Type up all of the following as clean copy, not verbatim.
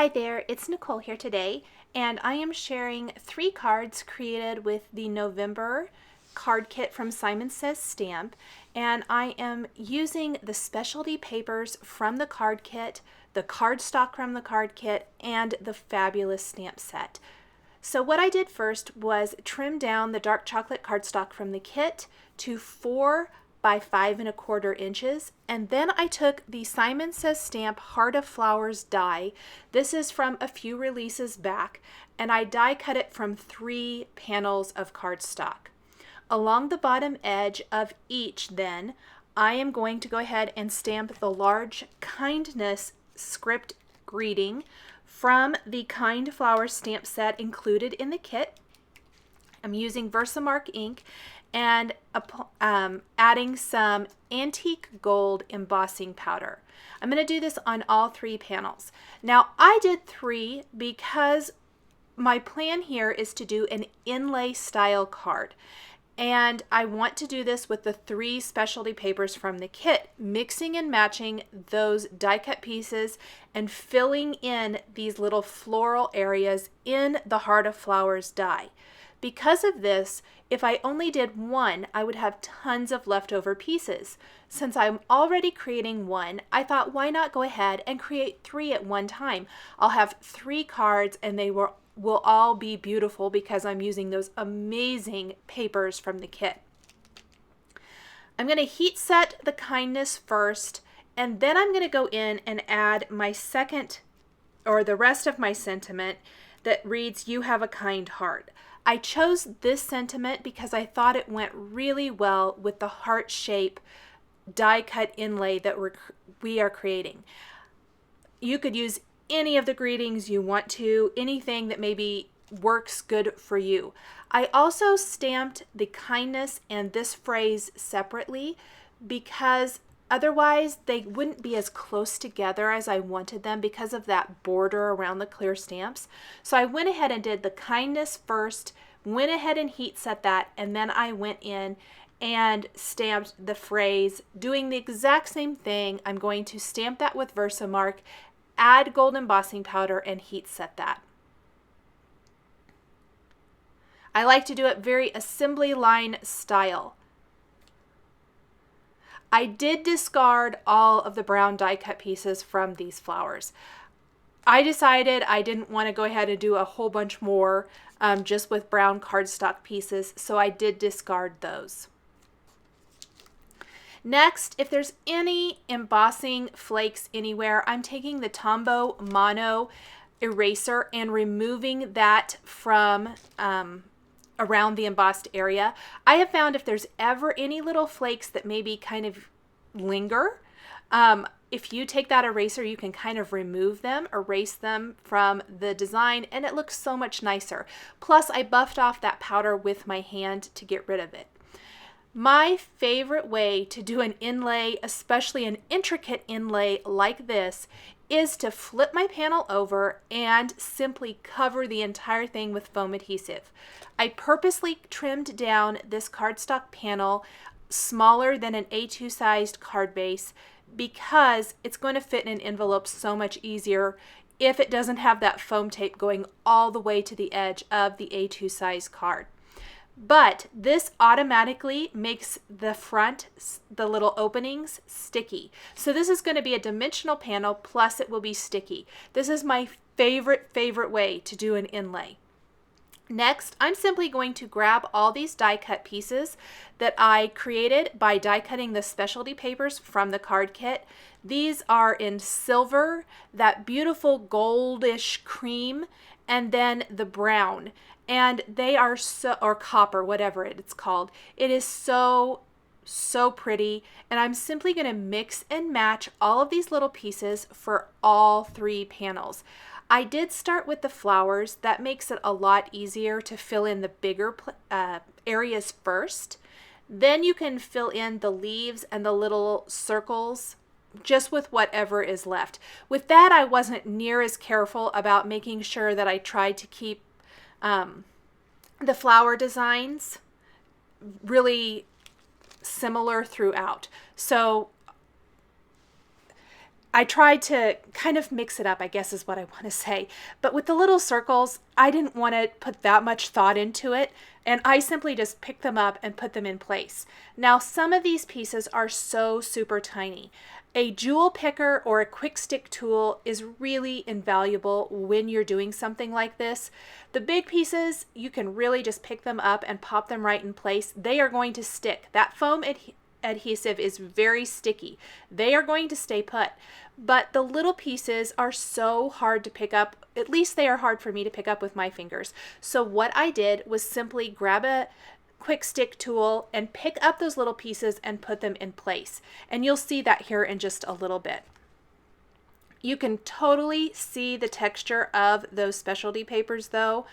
Hi there, it's Nicole here today, and I am sharing 3 cards created with the November card kit from Simon Says Stamp, and I am using the specialty papers from the card kit, the cardstock from the card kit, and the fabulous stamp set. So what I did first was trim down the dark chocolate cardstock from the kit to 4 by 5 1/4 inches, and then I took the Simon Says Stamp Heart of Flowers die. This is from a few releases back, and I die cut it from 3 panels of cardstock. Along the bottom edge of each, then, I am going to go ahead and stamp the large kindness script greeting from the Kind Flowers stamp set included in the kit. I'm using Versamark ink and adding some antique gold embossing powder. I'm going to do this on all 3 panels. Now I did 3 because my plan here is to do an inlay style card. And I want to do this with the 3 specialty papers from the kit, mixing and matching those die cut pieces and filling in these little floral areas in the Heart of Flowers die. Because of this, if I only did 1, I would have tons of leftover pieces. Since I'm already creating 1, I thought, why not go ahead and create 3 at one time? I'll have 3 cards and they will all be beautiful because I'm using those amazing papers from the kit. I'm going to heat set the kindness first, and then I'm going to go in and add my second, or the rest of my sentiment that reads, "You have a kind heart." I chose this sentiment because I thought it went really well with the heart shape die cut inlay that we are creating. You could use any of the greetings you want to, anything that maybe works good for you. I also stamped the kindness and this phrase separately because otherwise they wouldn't be as close together as I wanted them because of that border around the clear stamps. So I went ahead and did the kindness first, went ahead and heat set that, and then I went in and stamped the phrase, doing the exact same thing. I'm going to stamp that with Versamark, add gold embossing powder, and heat set that. I like to do it very assembly line style. I did discard all of the brown die cut pieces from these flowers. I decided I didn't want to go ahead and do a whole bunch more just with brown cardstock pieces, so I did discard those. Next, if there's any embossing flakes anywhere, I'm taking the Tombow Mono eraser and removing that from around the embossed area. I have found if there's ever any little flakes that maybe kind of linger, if you take that eraser, you can kind of remove them, erase them from the design, and it looks so much nicer. Plus, I buffed off that powder with my hand to get rid of it. My favorite way to do an inlay, especially an intricate inlay like this, is to flip my panel over and simply cover the entire thing with foam adhesive. I purposely trimmed down this cardstock panel smaller than an A2 sized card base because it's going to fit in an envelope so much easier if it doesn't have that foam tape going all the way to the edge of the A2 size card. But this automatically makes the front, the little openings, sticky. So this is going to be a dimensional panel, plus it will be sticky. This is my favorite way to do an inlay. Next, I'm simply going to grab all these die cut pieces that I created by die cutting the specialty papers from the card kit. These are in silver, that beautiful goldish cream, and then the brown. And they are or copper, whatever it's called. It is so pretty. And I'm simply going to mix and match all of these little pieces for all 3 panels. I did start with the flowers. That makes it a lot easier to fill in the bigger areas first. Then you can fill in the leaves and the little circles just with whatever is left. With that, I wasn't near as careful about making sure that I tried to keep the flower designs really similar throughout. So I tried to kind of mix it up, I guess is what I want to say. But with the little circles, I didn't want to put that much thought into it, and I simply just picked them up and put them in place. Now, some of these pieces are so super tiny. A jewel picker or a quick stick tool is really invaluable when you're doing something like this. The big pieces, you can really just pick them up and pop them right in place. They are going to stick. That foam adhesive is very sticky. They are going to stay put. But the little pieces are so hard to pick up. At least they are hard for me to pick up with my fingers. So what I did was simply grab a quick stick tool and pick up those little pieces and put them in place. And you'll see that here in just a little bit. You can totally see the texture of those specialty papers though,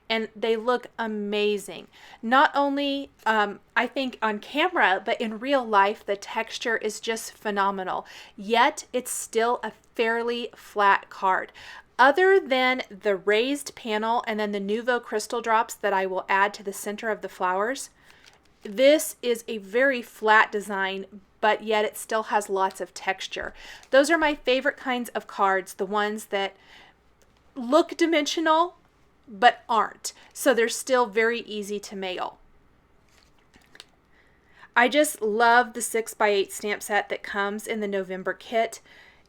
and they look amazing. Not only, I think on camera, but in real life, the texture is just phenomenal. Yet it's still a fairly flat card. Other than the raised panel and then the Nuvo crystal drops that I will add to the center of the flowers, this is a very flat design, but yet it still has lots of texture. Those are my favorite kinds of cards, the ones that look dimensional but aren't. So they're still very easy to mail. I just love the 6x8 stamp set that comes in the November kit.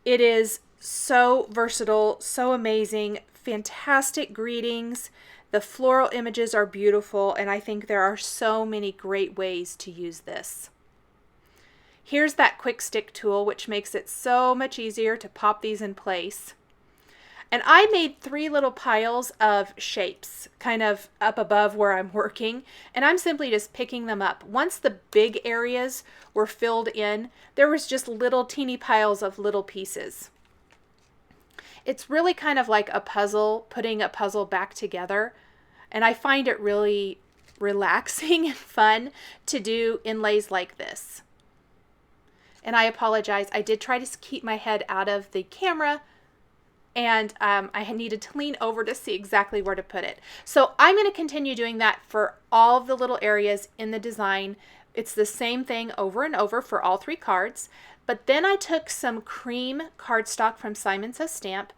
It is so versatile, so amazing, fantastic greetings. The floral images are beautiful, and I think there are so many great ways to use this. Here's that quick stick tool, which makes it so much easier to pop these in place. And I made 3 little piles of shapes kind of up above where I'm working, and I'm simply just picking them up. Once the big areas were filled in, there was just little teeny piles of little pieces. It's really kind of like a puzzle, putting a puzzle back together, and I find it really relaxing and fun to do inlays like this. And I apologize, I did try to keep my head out of the camera, and I needed to lean over to see exactly where to put it. So I'm going to continue doing that for all of the little areas in the design. It's the same thing over and over for all 3 cards. But then I took some cream cardstock from Simon Says Stamp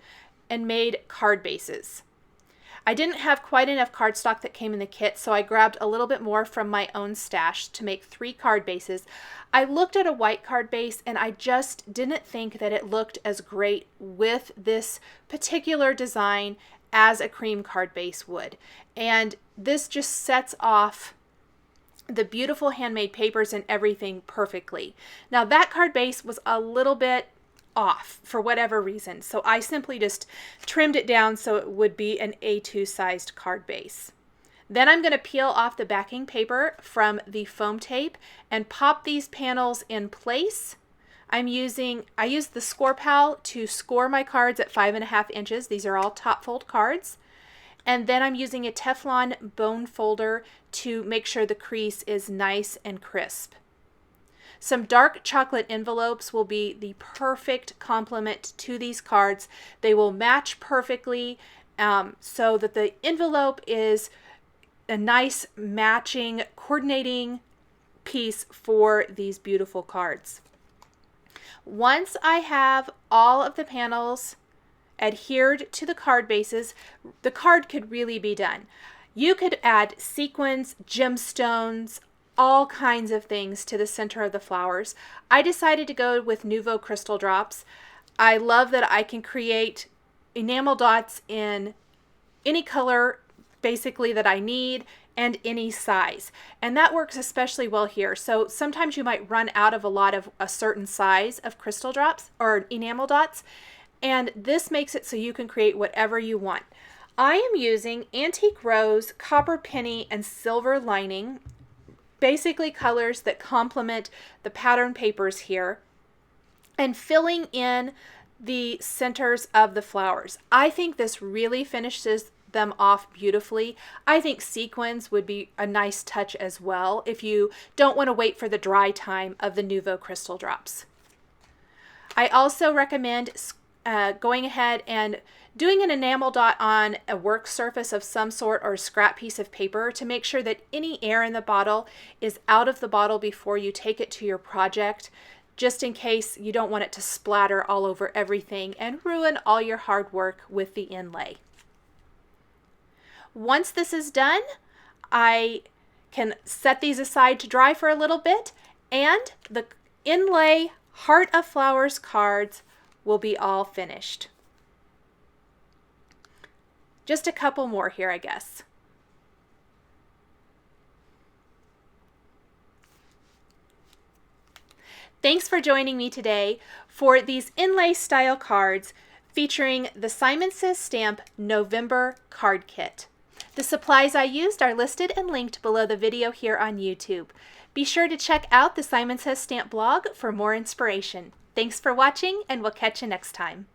and made card bases. I didn't have quite enough cardstock that came in the kit, so I grabbed a little bit more from my own stash to make 3 card bases. I looked at a white card base and I just didn't think that it looked as great with this particular design as a cream card base would. And this just sets off the beautiful handmade papers and everything perfectly. Now that card base was a little bit off for whatever reason, so I simply just trimmed it down so it would be an A2 sized card base. Then I'm going to peel off the backing paper from the foam tape and pop these panels in place. I used the Score Pal to score my cards at 5.5 inches. These are all top fold cards. And then I'm using a Teflon bone folder to make sure the crease is nice and crisp. Some dark chocolate envelopes will be the perfect complement to these cards. They will match perfectly so that the envelope is a nice matching, coordinating piece for these beautiful cards. Once I have all of the panels adhered to the card bases, the card could really be done. You could add sequins, gemstones, all kinds of things to the center of the flowers. I decided to go with Nuvo crystal drops. I love that I can create enamel dots in any color basically that I need and any size, and that works especially well here. So sometimes you might run out of a certain size of crystal drops or enamel dots, and this makes it so you can create whatever you want. I am using antique rose, copper penny, and silver lining, basically colors that complement the pattern papers here, and filling in the centers of the flowers. I think this really finishes them off beautifully. I think sequins would be a nice touch as well if you don't want to wait for the dry time of the Nuvo crystal drops. I also recommend going ahead and doing an enamel dot on a work surface of some sort or a scrap piece of paper to make sure that any air in the bottle is out of the bottle before you take it to your project. just in case you don't want it to splatter all over everything and ruin all your hard work with the inlay. Once this is done, I can set these aside to dry for a little bit, and the inlay Heart of Flowers cards will be all finished. Just a couple more here, I guess. Thanks for joining me today for these inlay style cards featuring the Simon Says Stamp November Card Kit. The supplies I used are listed and linked below the video here on YouTube. Be sure to check out the Simon Says Stamp blog for more inspiration. Thanks for watching, and we'll catch you next time.